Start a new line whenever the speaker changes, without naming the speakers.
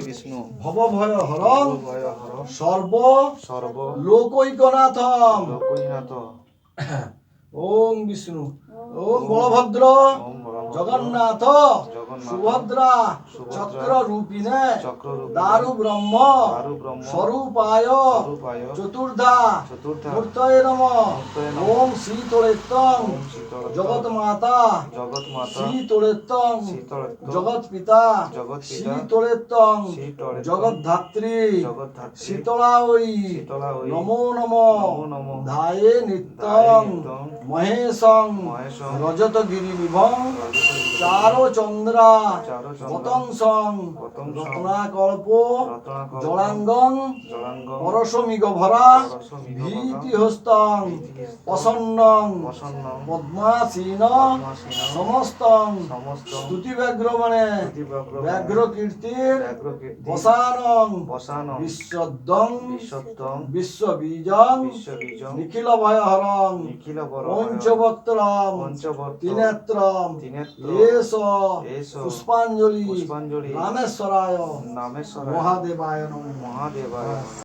বিষ্ণু
ভবভয় হরং
ভয় হর
সর্ব
সর্ব
লোকৈকনাথম।
লোকৈনাথ।
ওম বিষ্ণু। ওম বলভদ্র
ওম বলভদ্র
জগন্নাথ
জগন্নাথ
সুভদ্রা
সুভদ্রা
চক্র রূপিণে
চক্ররূপিণে
দারু ব্রহ্ম
দারু ব্রহ্ম
স্বরূপায়
স্বরূপায়
চতুর্ধা
চতুর্থা
মূর্তয়ে নমঃ।
মূর্তয়ে নমঃ।
ওম শীতলেত্তং
ওম শীতলত্তং
জগৎ মাতা
জগৎমাতা
শীতলেত্তং
শীতলেত্তং
জগৎ পিতা
জগৎপিতা
শীতলেত্তং
শীতলেত্তং
জগদ্ধাত্রী
জগদ্ধাত্রী
শীতলাঐ
শীতলাঐ
নমো নমঃ।
নমো নমঃ।
ধায়ে নিত্যং
ধায়ে নিত্যং
মহেশং
মহেশং
রজতগিরিনিভং
রজতগিরিনিভং
চারচন্দ্রা
চারচন্দ্রা
পতংসং
পতংসং
রত্নাকল্প
রত্নাকল্প
জলাঙ্গং
জলাঙ্গং
পরশমিগ ভরা
পরশমিগ ভরা
ভীতিহস্তং
ভীতিহস্তং
প্রসন্নং
প্রসন্নং
পদ্মাসীন
পদ্মাসীন
সমস্তং
সমস্তং
স্তুতিব্যাঘ্রমণে
স্তুতিব্যাঘ্রমণে
ব্যাঘ্রকীর্তির
ব্যাঘ্রকীর্তি
বসানং
বসানং
বিশ্বদ্দং
বিশ্বত্বং
বিশ্ববীজং
বিশ্ববীজং
নিখিল ভয়হরং
নিখিল বর
পঞ্চবক্ত্রম
পঞ্চবক্ত্রম
ত্রিনেত্রম
ত্রিনেত্রম
এষ
এষ
পুষ্পাঞ্জলি
পুষ্পাঞ্জলি
রামেশ্বরায়
নামেশ্বরায়
মহাদেবায় নমঃ।
মহাদেবায়।